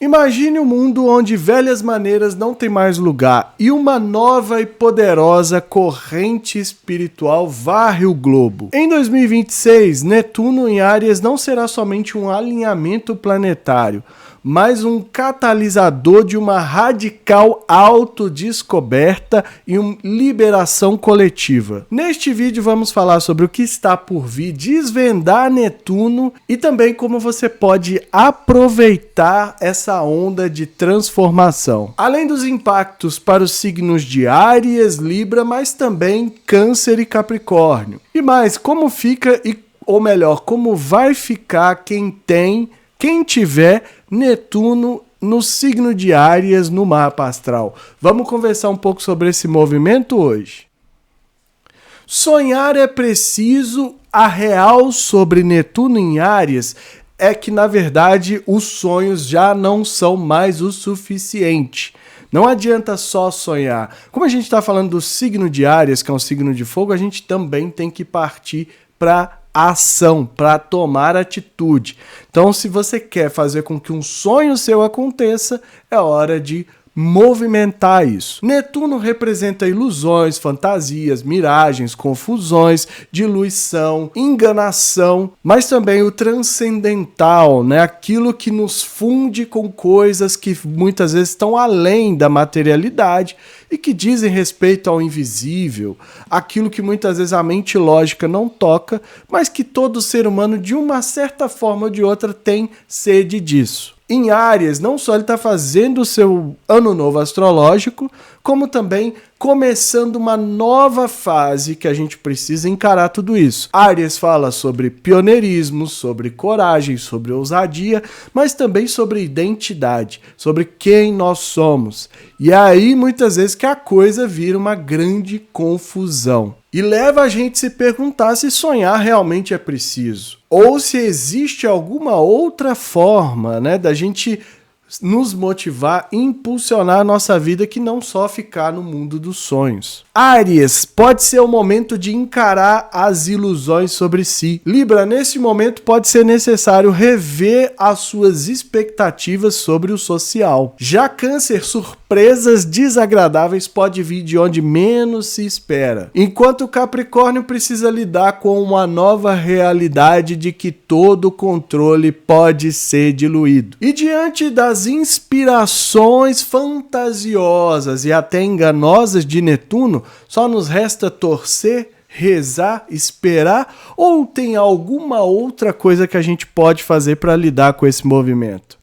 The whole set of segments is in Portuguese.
Imagine um mundo onde velhas maneiras não têm mais lugar e uma nova e poderosa corrente espiritual varre o globo. Em 2026, Netuno em Áries não será somente um alinhamento planetário, mas um catalisador de uma radical autodescoberta e uma liberação coletiva. Neste vídeo vamos falar sobre o que está por vir, desvendar Netuno e também como você pode aproveitar essa onda de transformação. Além dos impactos para os signos de Áries, Libra, mas também Câncer e Capricórnio. E mais, como fica ou melhor, como vai ficar quem tiver Netuno no signo de Áries no mapa astral. Vamos conversar um pouco sobre esse movimento hoje. Sonhar é preciso. A real sobre Netuno em Áries é que, na verdade, os sonhos já não são mais o suficiente. Não adianta só sonhar. Como a gente está falando do signo de Áries, que é um signo de fogo, a gente também tem que partir para ação, para tomar atitude. Então, se você quer fazer com que um sonho seu aconteça, é hora de movimentar isso. Netuno representa ilusões, fantasias, miragens, confusões, diluição, enganação, mas também o transcendental, né? Aquilo que nos funde com coisas que muitas vezes estão além da materialidade e que dizem respeito ao invisível, aquilo que muitas vezes a mente lógica não toca, mas que todo ser humano, de uma certa forma ou de outra, tem sede disso. Em Áries, não só ele está fazendo o seu ano novo astrológico, como também começando uma nova fase que a gente precisa encarar tudo isso. Áries fala sobre pioneirismo, sobre coragem, sobre ousadia, mas também sobre identidade, sobre quem nós somos. E é aí, muitas vezes, que a coisa vira uma grande confusão. E leva a gente a se perguntar se sonhar realmente é preciso. Ou se existe alguma outra forma, né, da gente nos motivar e impulsionar a nossa vida que não só ficar no mundo dos sonhos. Áries, pode ser o momento de encarar as ilusões sobre si. Libra, nesse momento pode ser necessário rever as suas expectativas sobre o social. Já Câncer, surpresas desagradáveis pode vir de onde menos se espera. Enquanto o Capricórnio precisa lidar com uma nova realidade de que todo controle pode ser diluído. E diante das inspirações fantasiosas e até enganosas de Netuno, só nos resta torcer, rezar, esperar, ou tem alguma outra coisa que a gente pode fazer para lidar com esse movimento?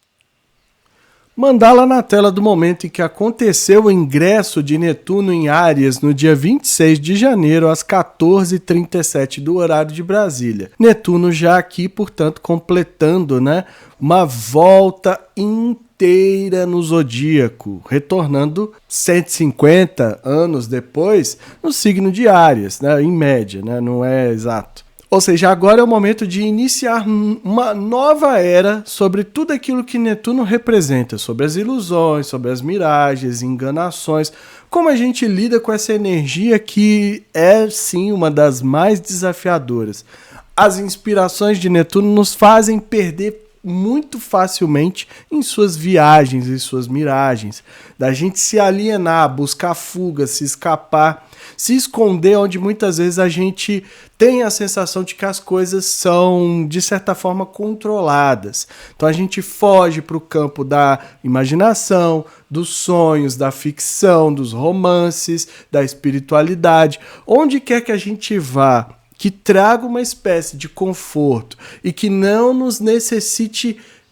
Mandala na tela do momento em que aconteceu o ingresso de Netuno em Áries no dia 26 de janeiro às 14h37 do horário de Brasília. Netuno já aqui, portanto, completando, uma volta inteira no zodíaco, retornando 150 anos depois no signo de Áries, em média, não é exato. Ou seja, agora é o momento de iniciar uma nova era sobre tudo aquilo que Netuno representa, sobre as ilusões, sobre as miragens, enganações, como a gente lida com essa energia que é, sim, uma das mais desafiadoras. As inspirações de Netuno nos fazem perder muito facilmente em suas viagens, em suas miragens, da gente se alienar, buscar fuga, se escapar, se esconder onde muitas vezes a gente tem a sensação de que as coisas são, de certa forma, controladas. Então a gente foge para o campo da imaginação, dos sonhos, da ficção, dos romances, da espiritualidade, onde quer que a gente vá, que traga uma espécie de conforto e que não nos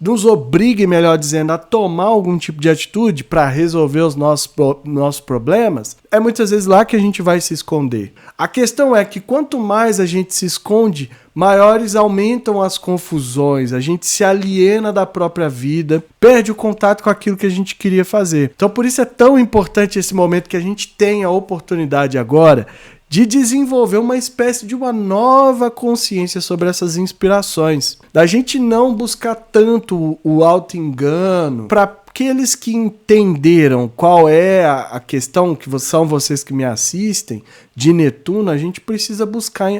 nos obrigue, melhor dizendo, a tomar algum tipo de atitude para resolver os nossos problemas, é muitas vezes lá que a gente vai se esconder. A questão é que quanto mais a gente se esconde, maiores aumentam as confusões, a gente se aliena da própria vida, perde o contato com aquilo que a gente queria fazer. Então por isso é tão importante esse momento que a gente tem a oportunidade agora de desenvolver uma espécie de uma nova consciência sobre essas inspirações. Da gente não buscar tanto o auto-engano. Para aqueles que entenderam qual é a questão, que são vocês que me assistem, de Netuno, a gente precisa buscar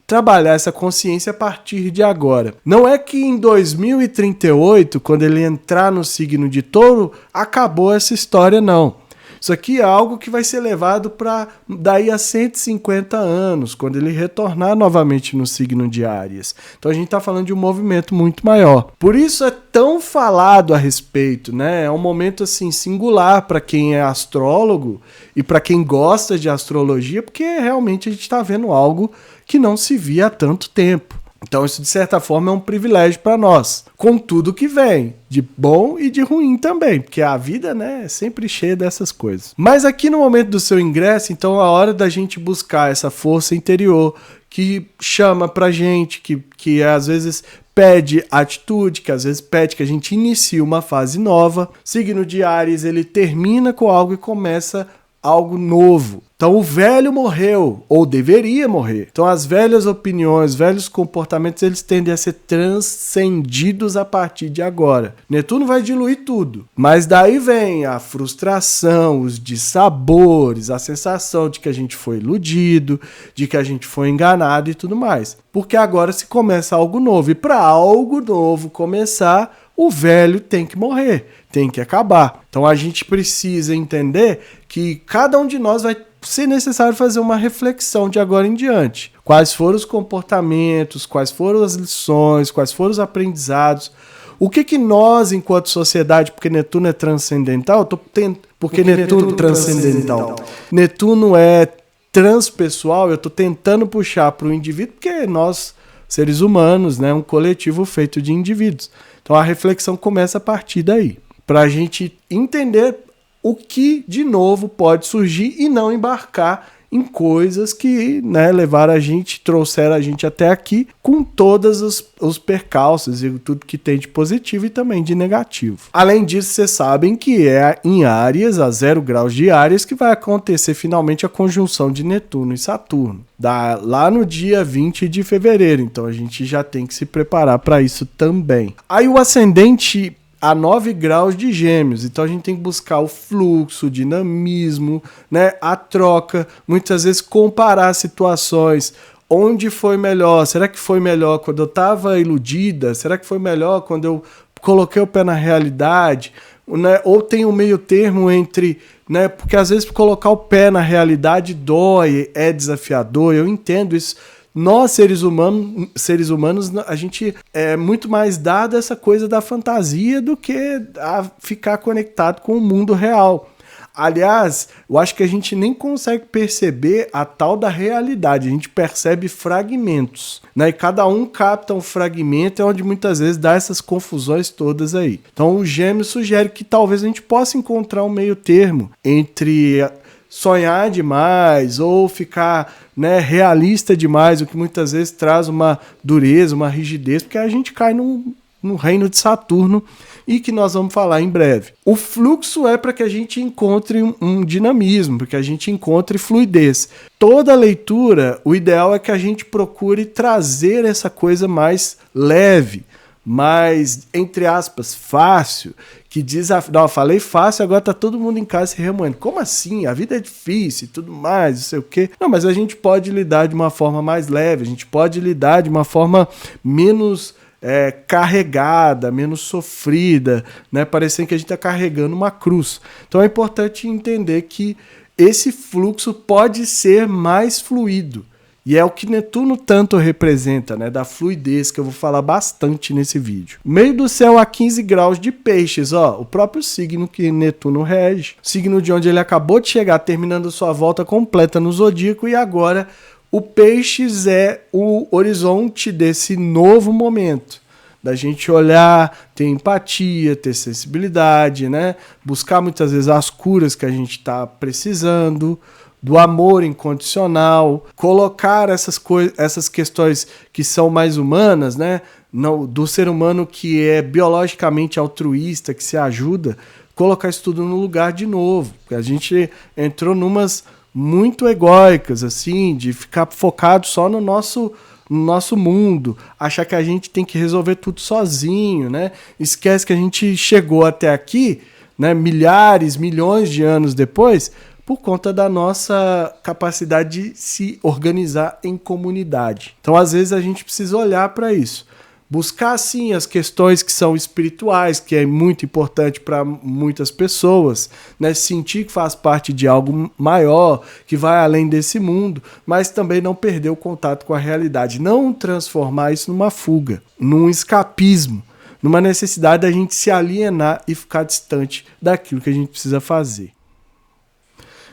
trabalhar essa consciência a partir de agora. Não é que em 2038, quando ele entrar no signo de Touro, acabou essa história, não. Isso aqui é algo que vai ser levado para daí a 150 anos, quando ele retornar novamente no signo de Áries. Então a gente está falando de um movimento muito maior. Por isso é tão falado a respeito, né? É um momento assim singular para quem é astrólogo e para quem gosta de astrologia, porque realmente a gente está vendo algo que não se via há tanto tempo. Então isso de certa forma é um privilégio para nós, com tudo que vem, de bom e de ruim também, porque a vida, né, é sempre cheia dessas coisas. Mas aqui no momento do seu ingresso, então é a hora da gente buscar essa força interior que chama pra gente, que às vezes pede atitude, que às vezes pede que a gente inicie uma fase nova. Signo de Áries, ele termina com algo e começa algo novo. Então o velho morreu, ou deveria morrer. Então as velhas opiniões, velhos comportamentos, eles tendem a ser transcendidos a partir de agora. Netuno vai diluir tudo, mas daí vem a frustração, os dissabores, a sensação de que a gente foi iludido, de que a gente foi enganado e tudo mais. Porque agora se começa algo novo, e para algo novo começar, o velho tem que morrer, tem que acabar. Então a gente precisa entender que cada um de nós vai ser necessário fazer uma reflexão de agora em diante. Quais foram os comportamentos, quais foram as lições, quais foram os aprendizados. O que nós, enquanto sociedade, porque Netuno é transcendental, porque Netuno é transcendental. Netuno é transpessoal, eu estou tentando puxar para o indivíduo, porque nós, seres humanos, né, um coletivo feito de indivíduos. Então a reflexão começa a partir daí, para a gente entender o que de novo pode surgir e não embarcar em coisas que, né, levaram a gente, trouxeram a gente até aqui com todos os percalços e tudo que tem de positivo e também de negativo. Além disso, vocês sabem que é em Áries, a 0 graus de Áries, que vai acontecer finalmente a conjunção de Netuno e Saturno, lá no dia 20 de fevereiro. Então a gente já tem que se preparar para isso também. Aí o ascendente a 9 graus de Gêmeos, então a gente tem que buscar o fluxo, o dinamismo, né, a troca, muitas vezes comparar situações, onde foi melhor, será que foi melhor quando eu estava iludida, será que foi melhor quando eu coloquei o pé na realidade, né, ou tem um meio termo entre, né, porque às vezes colocar o pé na realidade dói, é desafiador, eu entendo isso. Nós, seres humanos, a gente é muito mais dado a essa coisa da fantasia do que a ficar conectado com o mundo real. Aliás, eu acho que a gente nem consegue perceber a tal da realidade, a gente percebe fragmentos, né? E cada um capta um fragmento, é onde muitas vezes dá essas confusões todas aí. Então o Gêmeos sugere que talvez a gente possa encontrar um meio termo entre sonhar demais ou ficar, né, realista demais, o que muitas vezes traz uma dureza, uma rigidez, porque a gente cai no reino de Saturno e que nós vamos falar em breve. O fluxo é para que a gente encontre um dinamismo, para que a gente encontre fluidez. Toda leitura, o ideal é que a gente procure trazer essa coisa mais leve, mais, entre aspas, fácil, que diz, não, eu falei fácil, agora tá todo mundo em casa se remoendo. Como assim? A vida é difícil e tudo mais, não sei o quê. Não, mas a gente pode lidar de uma forma mais leve, a gente pode lidar de uma forma menos carregada, menos sofrida, né? Parecendo que a gente tá carregando uma cruz. Então é importante entender que esse fluxo pode ser mais fluido. E é o que Netuno tanto representa, né? Da fluidez, que eu vou falar bastante nesse vídeo. Meio do céu a 15 graus de Peixes, ó, o próprio signo que Netuno rege. Signo de onde ele acabou de chegar, terminando sua volta completa no zodíaco, e agora o Peixes é o horizonte desse novo momento. Da gente olhar, ter empatia, ter sensibilidade, né? Buscar muitas vezes as curas que a gente está precisando, do amor incondicional, colocar essas questões que são mais humanas, né? Do ser humano que é biologicamente altruísta, que se ajuda, colocar isso tudo no lugar de novo. Porque a gente entrou numas muito egóicas, assim, de ficar focado só no nosso mundo, achar que a gente tem que resolver tudo sozinho, né? Esquece que a gente chegou até aqui, né, milhares, milhões de anos depois, por conta da nossa capacidade de se organizar em comunidade. Então, às vezes, a gente precisa olhar para isso. Buscar, sim, as questões que são espirituais, que é muito importante para muitas pessoas, né? Sentir que faz parte de algo maior, que vai além desse mundo, mas também não perder o contato com a realidade. Não transformar isso numa fuga, num escapismo, numa necessidade da gente se alienar e ficar distante daquilo que a gente precisa fazer.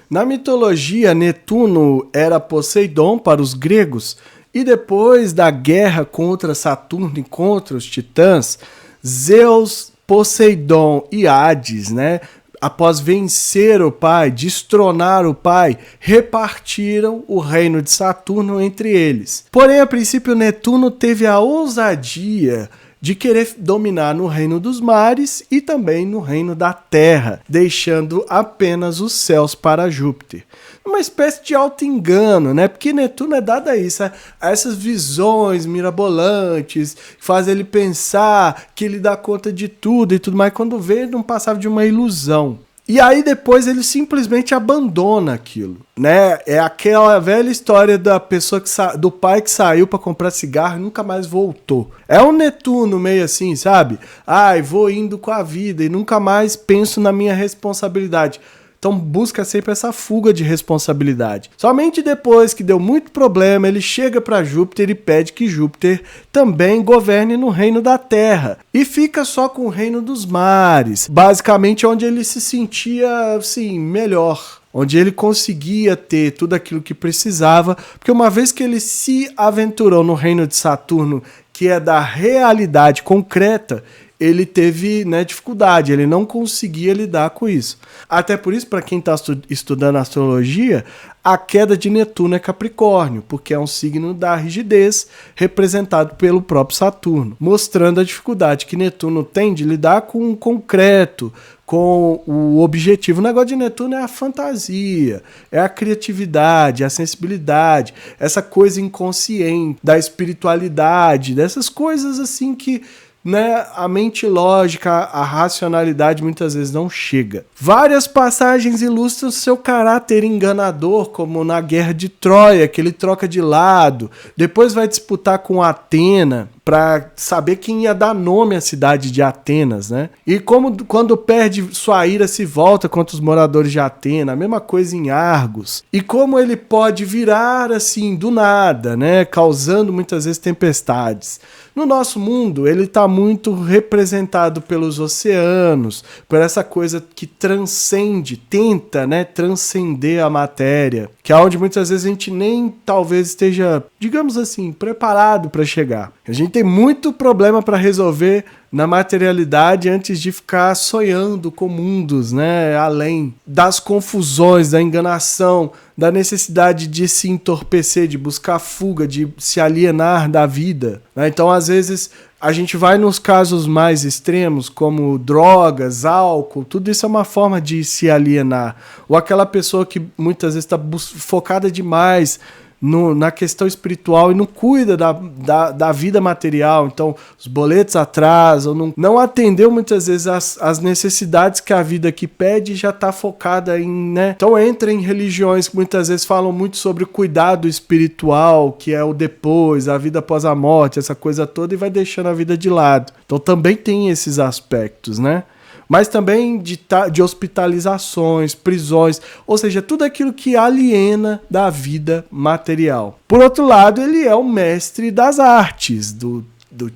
Na mitologia, Netuno era Poseidon para os gregos, e depois da guerra contra Saturno e contra os titãs, Zeus, Poseidon e Hades, né, após vencer o pai, destronar o pai, repartiram o reino de Saturno entre eles. Porém, a princípio, Netuno teve a ousadia de querer dominar no reino dos mares e também no reino da terra, deixando apenas os céus para Júpiter. Uma espécie de auto-engano, né? Porque Netuno é dado a isso, a essas visões mirabolantes, que faz ele pensar que ele dá conta de tudo e tudo mais, quando vê, ele não passava de uma ilusão. E aí depois ele simplesmente abandona aquilo, né? É aquela velha história da pessoa do pai que saiu para comprar cigarro e nunca mais voltou. É um Netuno meio assim, sabe? Ai, vou indo com a vida e nunca mais penso na minha responsabilidade. Então busca sempre essa fuga de responsabilidade. Somente depois que deu muito problema, ele chega para Júpiter e pede que Júpiter também governe no reino da terra. E fica só com o reino dos mares. Basicamente onde ele se sentia, assim, melhor. Onde ele conseguia ter tudo aquilo que precisava. Porque uma vez que ele se aventurou no reino de Saturno, que é da realidade concreta, ele teve, né, dificuldade, ele não conseguia lidar com isso. Até por isso, para quem está estudando astrologia, a queda de Netuno é Capricórnio, porque é um signo da rigidez, representado pelo próprio Saturno, mostrando a dificuldade que Netuno tem de lidar com o concreto, com o objetivo. O negócio de Netuno é a fantasia, é a criatividade, a sensibilidade, essa coisa inconsciente, da espiritualidade, dessas coisas assim que, né, a mente lógica, a racionalidade muitas vezes não chega. Várias passagens ilustram seu caráter enganador, como na Guerra de Troia, que ele troca de lado, depois vai disputar com Atena para saber quem ia dar nome à cidade de Atenas, né? E como quando perde sua ira se volta contra os moradores de Atena, a mesma coisa em Argos. E como ele pode virar assim do nada, né, causando muitas vezes tempestades. No nosso mundo, ele está muito representado pelos oceanos, por essa coisa que transcende, tenta, né, transcender a matéria, que é onde muitas vezes a gente nem talvez esteja, digamos assim, preparado para chegar. A gente tem muito problema para resolver na materialidade antes de ficar sonhando com mundos, né, além das confusões, da enganação, da necessidade de se entorpecer, de buscar fuga, de se alienar da vida, né? Então, às vezes, a gente vai nos casos mais extremos, como drogas, álcool, tudo isso é uma forma de se alienar. Ou aquela pessoa que muitas vezes está focada demais na questão espiritual e não cuida da vida material, então os boletos atrasam, não atendeu muitas vezes as necessidades que a vida aqui pede e já está focada em, né? Então entra em religiões que muitas vezes falam muito sobre o cuidado espiritual, que é o depois, a vida após a morte, essa coisa toda, e vai deixando a vida de lado. Então também tem esses aspectos, né? Mas também de hospitalizações, prisões, ou seja, tudo aquilo que aliena da vida material. Por outro lado, ele é o mestre das artes, do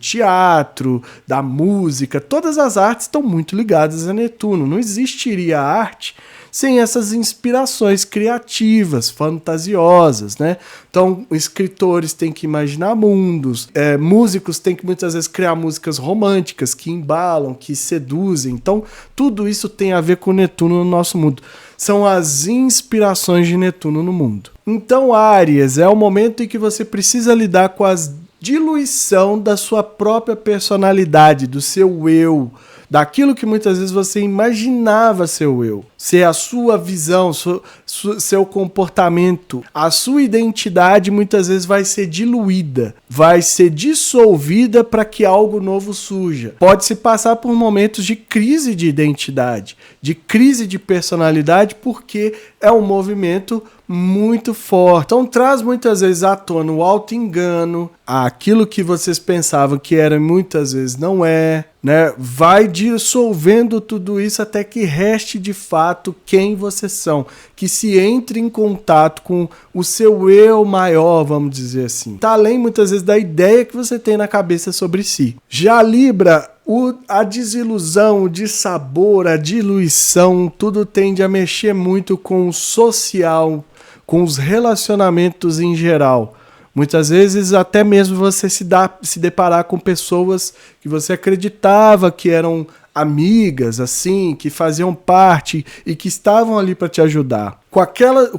teatro, da música. Todas as artes estão muito ligadas a Netuno. Não existiria arte sem essas inspirações criativas, fantasiosas, né? Então, escritores têm que imaginar mundos, músicos têm que muitas vezes criar músicas românticas que embalam, que seduzem. Então, tudo isso tem a ver com Netuno no nosso mundo. São as inspirações de Netuno no mundo. Então, Áries, é o momento em que você precisa lidar com as diluição da sua própria personalidade, do seu eu, daquilo que muitas vezes você imaginava ser o eu, ser a sua visão, seu comportamento, a sua identidade muitas vezes vai ser diluída, vai ser dissolvida para que algo novo surja. Pode se passar por momentos de crise de identidade, de crise de personalidade, porque é um movimento muito forte. Então traz muitas vezes à tona o auto-engano, aquilo que vocês pensavam que era muitas vezes não é, né? Vai dissolvendo tudo isso até que reste de fato quem vocês são, que se entre em contato com o seu eu maior, vamos dizer assim. Tá além muitas vezes da ideia que você tem na cabeça sobre si. Já Libra, a desilusão, o dissabor, a diluição, tudo tende a mexer muito com o social, com os relacionamentos em geral. Muitas vezes até mesmo você se deparar com pessoas que você acreditava que eram amigas, assim, que faziam parte e que estavam ali para te ajudar.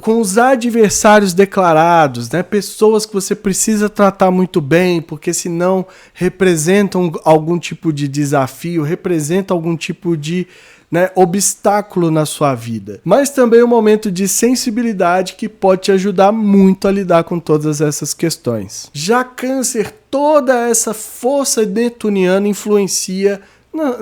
Com os adversários declarados, né? Pessoas que você precisa tratar muito bem, porque senão representam algum tipo de desafio, representam algum tipo de obstáculo na sua vida. Mas também um momento de sensibilidade que pode te ajudar muito a lidar com todas essas questões. Já Câncer, toda essa força netuniana influencia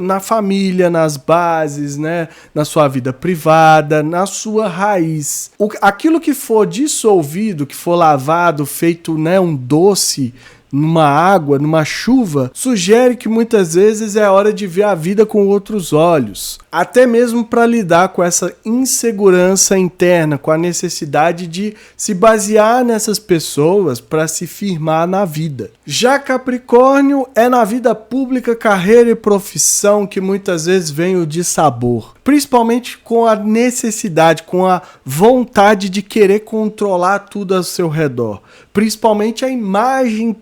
na família, nas bases, né? Na sua vida privada, na sua raiz. Aquilo que for dissolvido, que for lavado, feito, né, um doce numa água, numa chuva, sugere que muitas vezes é hora de ver a vida com outros olhos. Até mesmo para lidar com essa insegurança interna, com a necessidade de se basear nessas pessoas para se firmar na vida. Já Capricórnio é na vida pública, carreira e profissão que muitas vezes vem o dissabor. Principalmente com a necessidade, com a vontade de querer controlar tudo ao seu redor. Principalmente a imagem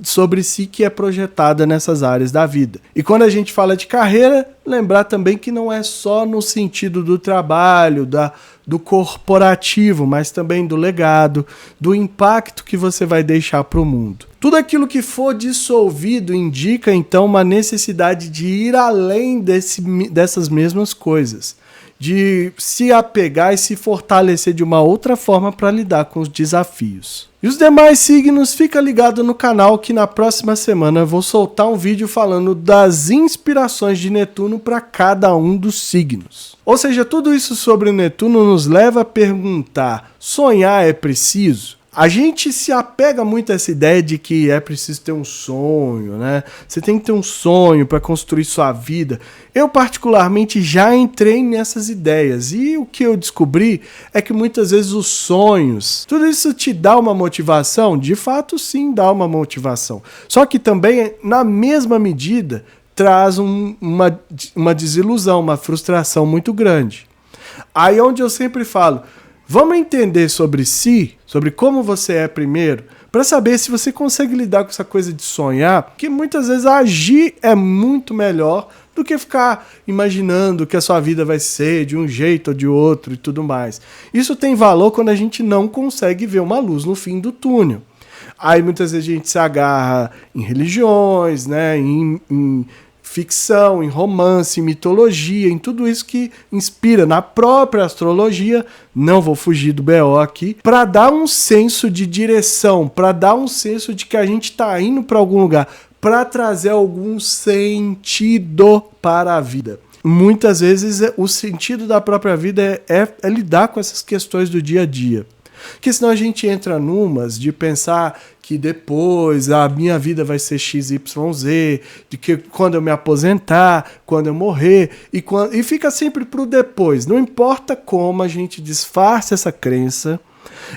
sobre si que é projetada nessas áreas da vida. E quando a gente fala de carreira, lembrar também que não é só no sentido do trabalho, do corporativo, mas também do legado, do impacto que você vai deixar para o mundo. Tudo aquilo que for dissolvido indica então uma necessidade de ir além dessas mesmas coisas, de se apegar e se fortalecer de uma outra forma para lidar com os desafios. E os demais signos, fica ligado no canal que na próxima semana eu vou soltar um vídeo falando das inspirações de Netuno para cada um dos signos. Ou seja, tudo isso sobre o Netuno nos leva a perguntar: sonhar é preciso? A gente se apega muito a essa ideia de que é preciso ter um sonho, né? Você tem que ter um sonho para construir sua vida. Eu, particularmente, já entrei nessas ideias. E o que eu descobri é que muitas vezes os sonhos, tudo isso te dá uma motivação? De fato, sim, dá uma motivação. Só que também, na mesma medida, traz uma desilusão, uma frustração muito grande. Aí é onde eu sempre falo: vamos entender sobre si, sobre como você é primeiro, para saber se você consegue lidar com essa coisa de sonhar, porque muitas vezes agir é muito melhor do que ficar imaginando que a sua vida vai ser de um jeito ou de outro e tudo mais. Isso tem valor quando a gente não consegue ver uma luz no fim do túnel. Aí muitas vezes a gente se agarra em religiões, né, em ficção, em romance, em mitologia, em tudo isso que inspira na própria astrologia, não vou fugir do BO aqui, para dar um senso de direção, para dar um senso de que a gente está indo para algum lugar, para trazer algum sentido para a vida. Muitas vezes o sentido da própria vida é lidar com essas questões do dia a dia. Porque senão a gente entra numas de pensar que depois a minha vida vai ser XYZ, de que quando eu me aposentar, quando eu morrer, e fica sempre pro depois. Não importa como a gente disfarce essa crença,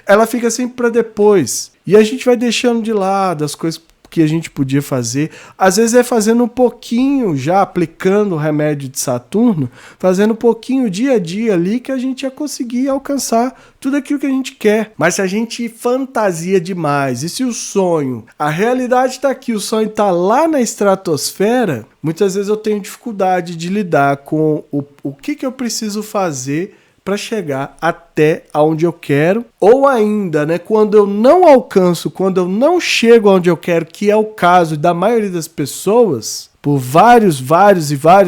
ela fica sempre para depois. E a gente vai deixando de lado as coisas que a gente podia fazer. Às vezes é fazendo um pouquinho, já aplicando o remédio de Saturno, fazendo um pouquinho dia a dia ali, que a gente ia conseguir alcançar tudo aquilo que a gente quer. Mas se a gente fantasia demais, e se o sonho, a realidade está aqui, o sonho está lá na estratosfera, muitas vezes eu tenho dificuldade de lidar com o que eu preciso fazer para chegar até onde eu quero, ou ainda, né, quando eu não alcanço, quando eu não chego aonde eu quero, que é o caso da maioria das pessoas, por vários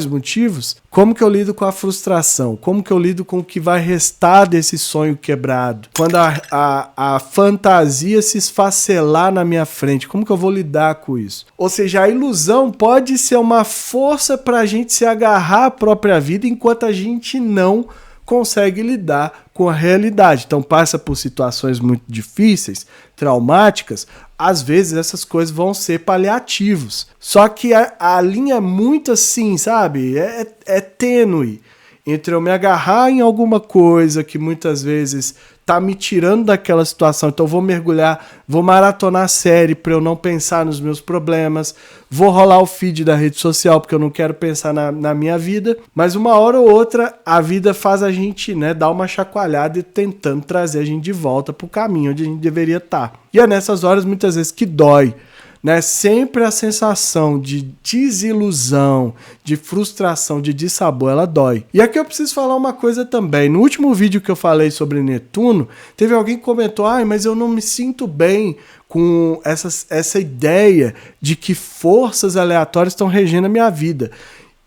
motivos, como que eu lido com a frustração? Como que eu lido com o que vai restar desse sonho quebrado? Quando a fantasia se esfacelar na minha frente, como que eu vou lidar com isso? Ou seja, a ilusão pode ser uma força para a gente se agarrar à própria vida enquanto a gente não consegue lidar com a realidade. Então passa por situações muito difíceis, traumáticas, às vezes essas coisas vão ser paliativos. Só que a linha é muito assim, sabe? É tênue entre eu me agarrar em alguma coisa que muitas vezes tá me tirando daquela situação, então eu vou mergulhar, vou maratonar a série para eu não pensar nos meus problemas, vou rolar o feed da rede social porque eu não quero pensar na minha vida, mas uma hora ou outra a vida faz a gente, né, dar uma chacoalhada e tentando trazer a gente de volta pro caminho onde a gente deveria estar. E é nessas horas muitas vezes que dói, né? Sempre a sensação de desilusão, de frustração, de dissabor, ela dói. E aqui eu preciso falar uma coisa também. No último vídeo que eu falei sobre Netuno, teve alguém que comentou: mas eu não me sinto bem com essa ideia de que forças aleatórias estão regendo a minha vida.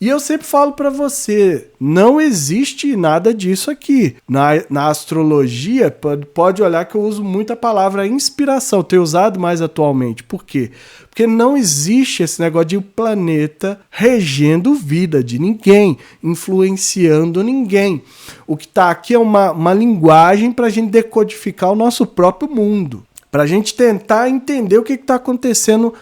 E eu sempre falo para você, não existe nada disso aqui. Na astrologia, pode olhar que eu uso muito a palavra inspiração, tenho usado mais atualmente. Por quê? Porque não existe esse negócio de um planeta regendo vida de ninguém, influenciando ninguém. O que está aqui é uma linguagem para a gente decodificar o nosso próprio mundo, para a gente tentar entender o que está acontecendo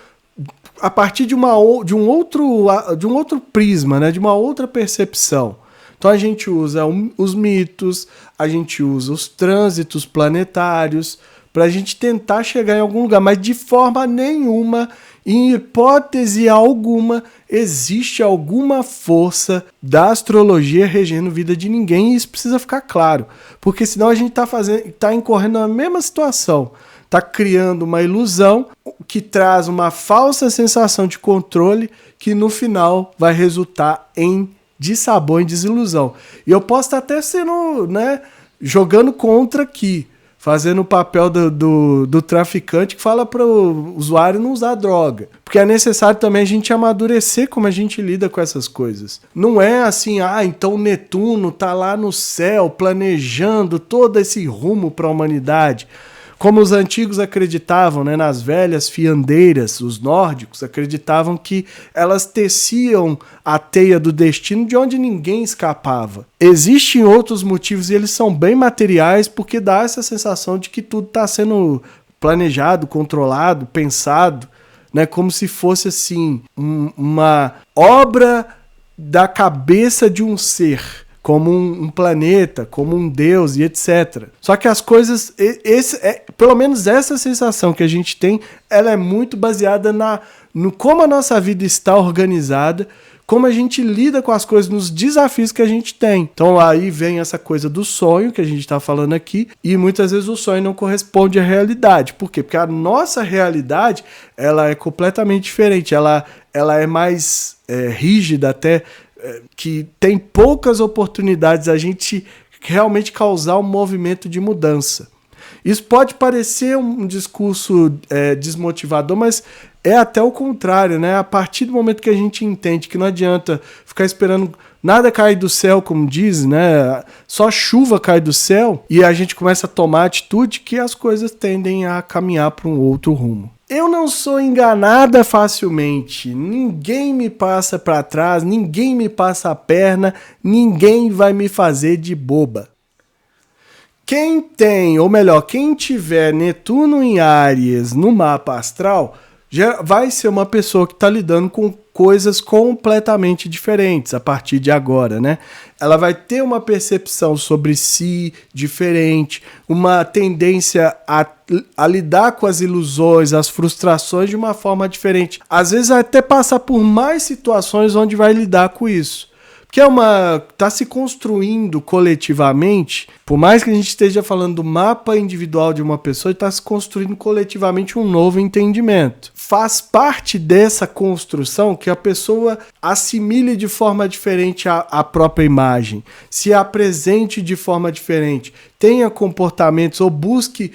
a partir de um outro prisma, né? De uma outra percepção. Então a gente usa os mitos, a gente usa os trânsitos planetários para a gente tentar chegar em algum lugar, mas de forma nenhuma, em hipótese alguma, existe alguma força da astrologia regendo vida de ninguém, e isso precisa ficar claro, porque senão a gente tá incorrendo na mesma situação. Está criando uma ilusão que traz uma falsa sensação de controle que no final vai resultar em dissabor, em desilusão. E eu posso estar até sendo, né, jogando contra aqui, fazendo o papel do traficante que fala para o usuário não usar droga. Porque é necessário também a gente amadurecer como a gente lida com essas coisas. Não é assim, então o Netuno está lá no céu planejando todo esse rumo para a humanidade. Como os antigos acreditavam, né, nas velhas fiandeiras, os nórdicos acreditavam que elas teciam a teia do destino de onde ninguém escapava. Existem outros motivos e eles são bem materiais porque dá essa sensação de que tudo está sendo planejado, controlado, pensado, né, como se fosse assim uma obra da cabeça de um ser, como um planeta, como um deus e etc. Só que as coisas, pelo menos essa sensação que a gente tem, ela é muito baseada no como a nossa vida está organizada, como a gente lida com as coisas, nos desafios que a gente tem. Então aí vem essa coisa do sonho que a gente está falando aqui, e muitas vezes o sonho não corresponde à realidade. Por quê? Porque a nossa realidade, ela é completamente diferente, ela é mais rígida até, que tem poucas oportunidades a gente realmente causar um movimento de mudança. Isso pode parecer um discurso desmotivador, mas é até o contrário, né? A partir do momento que a gente entende que não adianta ficar esperando nada cair do céu, como diz, né? Só chuva cai do céu, e a gente começa a tomar atitude, que as coisas tendem a caminhar para um outro rumo. Eu não sou enganada facilmente, ninguém me passa para trás, ninguém me passa a perna, ninguém vai me fazer de boba. Quem tem, ou melhor, quem tiver Netuno em Áries no mapa astral, já vai ser uma pessoa que está lidando com coisas completamente diferentes a partir de agora, né? Ela vai ter uma percepção sobre si diferente, uma tendência a lidar com as ilusões, as frustrações de uma forma diferente. Às vezes vai até passar por mais situações onde vai lidar com isso. Porque tá se construindo coletivamente, por mais que a gente esteja falando do mapa individual de uma pessoa, está se construindo coletivamente um novo entendimento. Faz parte dessa construção que a pessoa assimile de forma diferente a própria imagem, se apresente de forma diferente, tenha comportamentos ou busque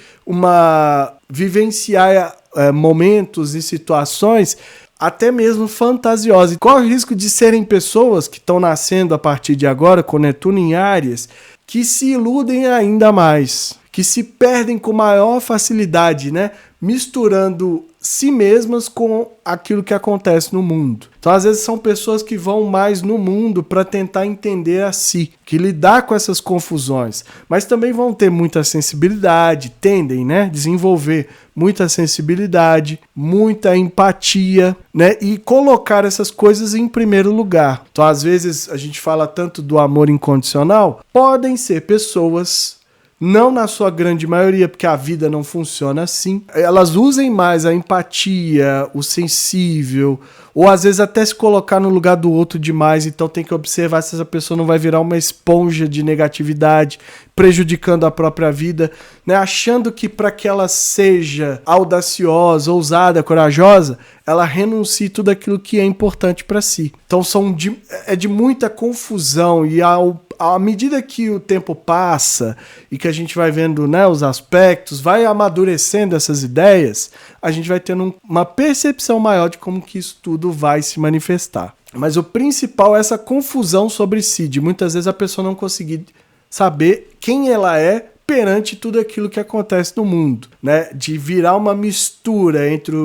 vivenciar momentos e situações até mesmo fantasiosas. Corre o risco de serem pessoas que estão nascendo a partir de agora, com Netuno em Áries, que se iludem ainda mais, que se perdem com maior facilidade, né? Misturando si mesmas com aquilo que acontece no mundo. Então, às vezes, são pessoas que vão mais no mundo para tentar entender a si, que lidar com essas confusões, mas também vão ter muita sensibilidade, tendem, né, desenvolver muita sensibilidade, muita empatia, né, e colocar essas coisas em primeiro lugar. Então, às vezes, a gente fala tanto do amor incondicional, podem ser pessoas, não na sua grande maioria, porque a vida não funciona assim, elas usem mais a empatia, o sensível, ou às vezes até se colocar no lugar do outro demais, então tem que observar se essa pessoa não vai virar uma esponja de negatividade, prejudicando a própria vida, né? Achando que para que ela seja audaciosa, ousada, corajosa, ela renuncie tudo aquilo que é importante para si. Então é de muita confusão, e à medida que o tempo passa e que a gente vai vendo, né, os aspectos, vai amadurecendo essas ideias, a gente vai tendo uma percepção maior de como que isso tudo vai se manifestar. Mas o principal é essa confusão sobre si, de muitas vezes a pessoa não conseguir saber quem ela é perante tudo aquilo que acontece no mundo, né? De virar uma mistura entre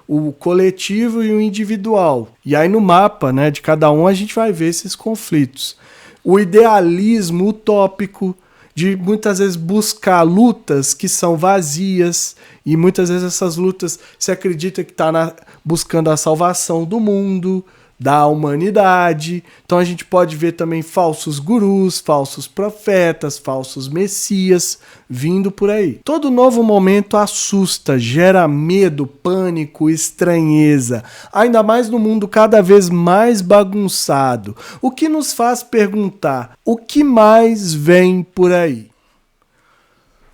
o coletivo e o individual. E aí no mapa, né, de cada um a gente vai ver esses conflitos. O idealismo utópico de muitas vezes buscar lutas que são vazias, e muitas vezes essas lutas se acredita que está buscando a salvação do mundo, da humanidade. Então a gente pode ver também falsos gurus, falsos profetas, falsos messias vindo por aí. Todo novo momento assusta, gera medo, pânico, estranheza, ainda mais no mundo cada vez mais bagunçado, o que nos faz perguntar: o que mais vem por aí?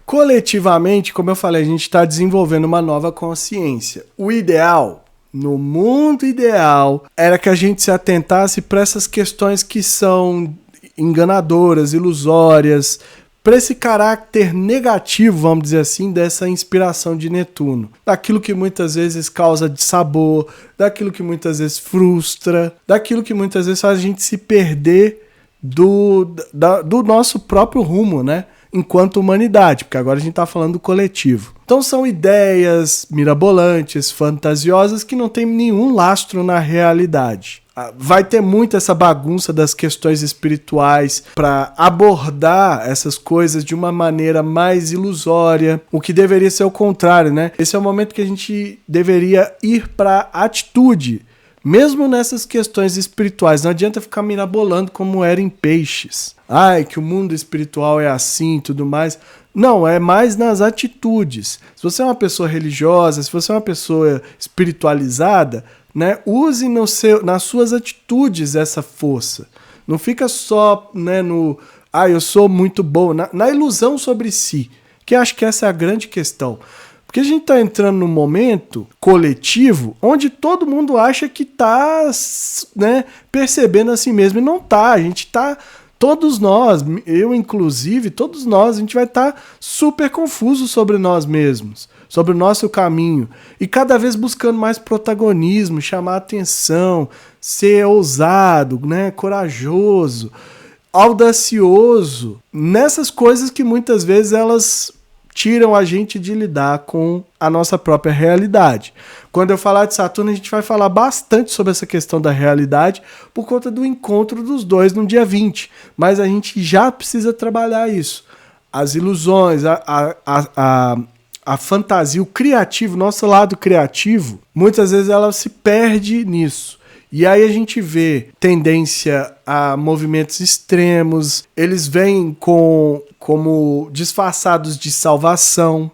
Coletivamente, como eu falei, a gente está desenvolvendo uma nova consciência. O ideal, no mundo ideal, era que a gente se atentasse para essas questões que são enganadoras, ilusórias, para esse caráter negativo, vamos dizer assim, dessa inspiração de Netuno. Daquilo que muitas vezes causa dissabor, daquilo que muitas vezes frustra, daquilo que muitas vezes faz a gente se perder do nosso próprio rumo, né? Enquanto humanidade, porque agora a gente está falando do coletivo. Então são ideias mirabolantes, fantasiosas, que não tem nenhum lastro na realidade. Vai ter muito essa bagunça das questões espirituais para abordar essas coisas de uma maneira mais ilusória, o que deveria ser o contrário, né? Esse é o momento que a gente deveria ir para a atitude, mesmo nessas questões espirituais. Não adianta ficar mirabolando como era em Peixes. Ai, que o mundo espiritual é assim e tudo mais. Não, é mais nas atitudes. Se você é uma pessoa religiosa, se você é uma pessoa espiritualizada, né, use nas suas atitudes essa força. Não fica só, né, eu sou muito bom, na ilusão sobre si, que acho que essa é a grande questão. Porque a gente está entrando num momento coletivo onde todo mundo acha que está, né, percebendo a si mesmo, e não está. A gente está, todos nós, eu inclusive, todos nós, a gente vai estar super confuso sobre nós mesmos, sobre o nosso caminho, e cada vez buscando mais protagonismo, chamar atenção, ser ousado, né, corajoso, audacioso, nessas coisas que muitas vezes elas tiram a gente de lidar com a nossa própria realidade. Quando eu falar de Saturno, a gente vai falar bastante sobre essa questão da realidade por conta do encontro dos dois no dia 20. Mas a gente já precisa trabalhar isso. As ilusões, a fantasia, o criativo, nosso lado criativo, muitas vezes ela se perde nisso. E aí a gente vê tendência a movimentos extremos, eles vêm como disfarçados de salvação.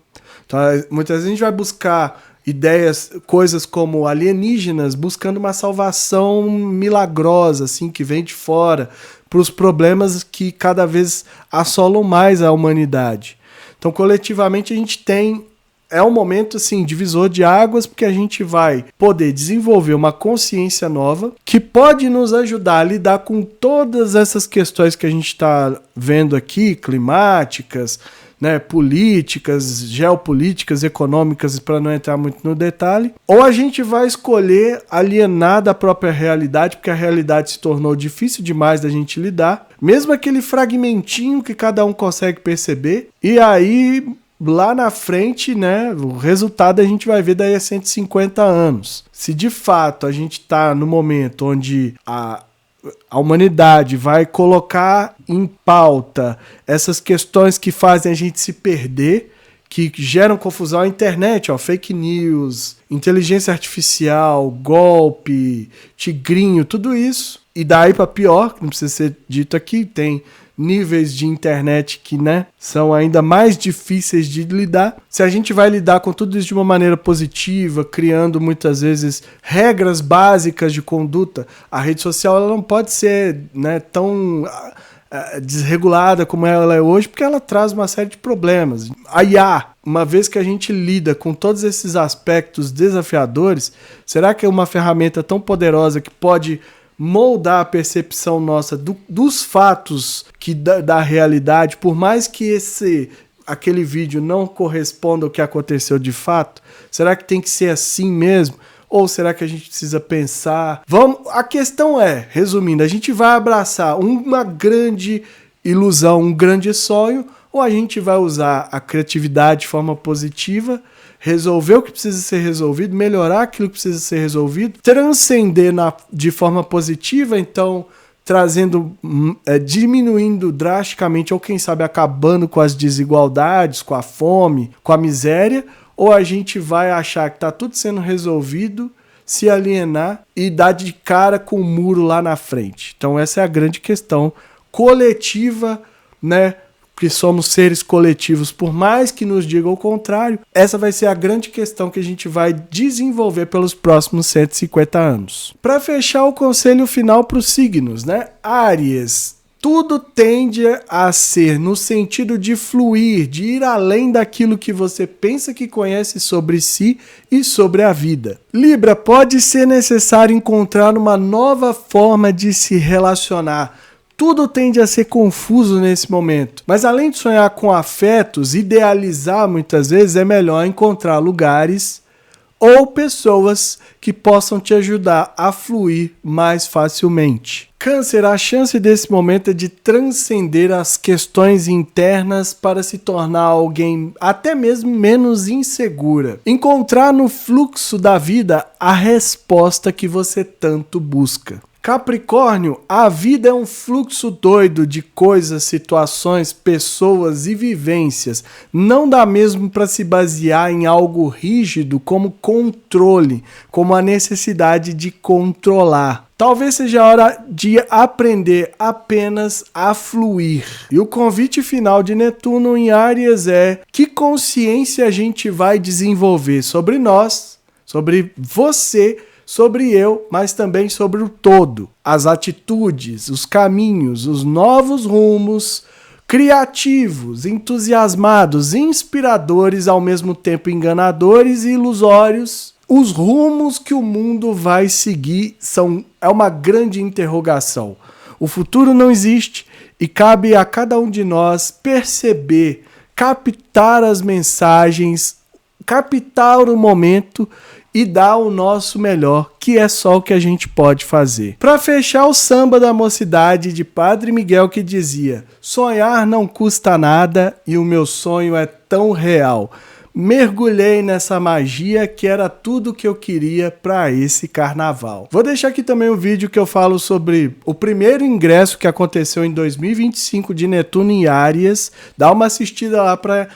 Então, muitas vezes a gente vai buscar ideias, coisas como alienígenas, buscando uma salvação milagrosa, assim, que vem de fora, para os problemas que cada vez assolam mais a humanidade. Então, coletivamente, a gente tem... É um momento, assim, divisor de águas, porque a gente vai poder desenvolver uma consciência nova que pode nos ajudar a lidar com todas essas questões que a gente está vendo aqui, climáticas, né, políticas, geopolíticas, econômicas, para não entrar muito no detalhe. Ou a gente vai escolher alienar da própria realidade, porque a realidade se tornou difícil demais da gente lidar, mesmo aquele fragmentinho que cada um consegue perceber, e aí... Lá na frente, né, o resultado a gente vai ver daí a 150 anos. Se de fato a gente está no momento onde a humanidade vai colocar em pauta essas questões que fazem a gente se perder, que geram confusão, a internet, ó, fake news, inteligência artificial, golpe, tigrinho, tudo isso. E daí para pior, que não precisa ser dito aqui, tem níveis de internet que, né, são ainda mais difíceis de lidar. Se a gente vai lidar com tudo isso de uma maneira positiva, criando muitas vezes regras básicas de conduta, a rede social ela não pode ser, né, tão desregulada como ela é hoje, porque ela traz uma série de problemas. A IA, uma vez que a gente lida com todos esses aspectos desafiadores, será que é uma ferramenta tão poderosa que pode moldar a percepção nossa dos fatos da realidade, por mais que aquele vídeo não corresponda ao que aconteceu de fato? Será que tem que ser assim mesmo? Ou será que a gente precisa pensar? A questão é, resumindo, a gente vai abraçar uma grande ilusão, um grande sonho, ou a gente vai usar a criatividade de forma positiva, resolver o que precisa ser resolvido, melhorar aquilo que precisa ser resolvido, transcender de forma positiva, então diminuindo drasticamente, ou quem sabe acabando com as desigualdades, com a fome, com a miséria, ou a gente vai achar que está tudo sendo resolvido, se alienar e dar de cara com o muro lá na frente. Então essa é a grande questão coletiva, né? Que somos seres coletivos, por mais que nos digam o contrário, essa vai ser a grande questão que a gente vai desenvolver pelos próximos 150 anos. Para fechar o conselho final para os signos, né? Áries, tudo tende a ser no sentido de fluir, de ir além daquilo que você pensa que conhece sobre si e sobre a vida. Libra, pode ser necessário encontrar uma nova forma de se relacionar. Tudo tende a ser confuso nesse momento. Mas além de sonhar com afetos, idealizar muitas vezes, é melhor encontrar lugares ou pessoas que possam te ajudar a fluir mais facilmente. Câncer, a chance desse momento é de transcender as questões internas para se tornar alguém até mesmo menos insegura. Encontrar no fluxo da vida a resposta que você tanto busca. Capricórnio, a vida é um fluxo doido de coisas, situações, pessoas e vivências. Não dá mesmo para se basear em algo rígido como controle, como a necessidade de controlar. Talvez seja a hora de aprender apenas a fluir. E o convite final de Netuno em Áries é: que consciência a gente vai desenvolver sobre nós, sobre você, sobre eu, mas também sobre o todo. As atitudes, os caminhos, os novos rumos, criativos, entusiasmados, inspiradores, ao mesmo tempo enganadores e ilusórios. Os rumos que o mundo vai seguir é uma grande interrogação. O futuro não existe e cabe a cada um de nós perceber, captar as mensagens, captar o momento e dar o nosso melhor, que é só o que a gente pode fazer. Para fechar, o samba da mocidade de Padre Miguel, que dizia: sonhar não custa nada e o meu sonho é tão real. Mergulhei nessa magia que era tudo que eu queria para esse carnaval. Vou deixar aqui também um vídeo que eu falo sobre o primeiro ingresso que aconteceu em 2025 de Netuno em Áries. Dá uma assistida lá para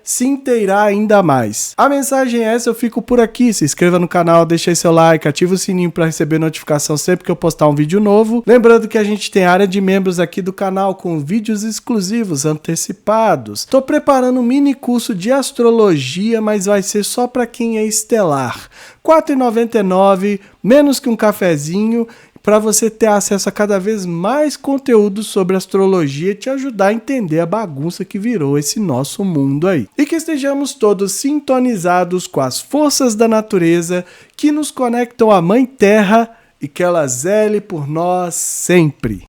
se inteirar ainda mais. A mensagem é essa, eu fico por aqui. Se inscreva no canal, deixe aí seu like, ativa o sininho para receber notificação sempre que eu postar um vídeo novo. Lembrando que a gente tem área de membros aqui do canal com vídeos exclusivos, antecipados. Estou preparando um mini curso de astrologia, mas vai ser só para quem é estelar. R$ 4,99, menos que um cafezinho. para você ter acesso a cada vez mais conteúdo sobre astrologia e te ajudar a entender a bagunça que virou esse nosso mundo aí. E que estejamos todos sintonizados com as forças da natureza que nos conectam à Mãe Terra e que ela zele por nós sempre.